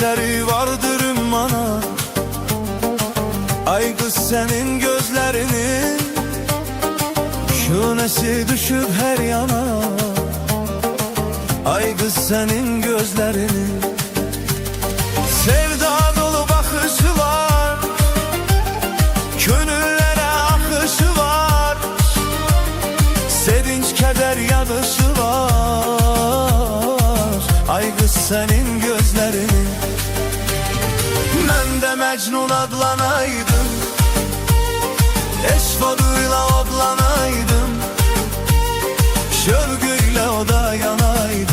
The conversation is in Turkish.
gözleri vardırım bana. Ay kız senin gözlerinin şunesi düşüp her yana. Ay kız senin gözlerinin sevda dolu bakışı var, gönüllere akışı var, sevinç keder yağışı var. Ay kız senin gözlerinin. Ben de Mecnun adlanaydım, eşvoduyla odlanaydım, şövgüyle o da yanaydı.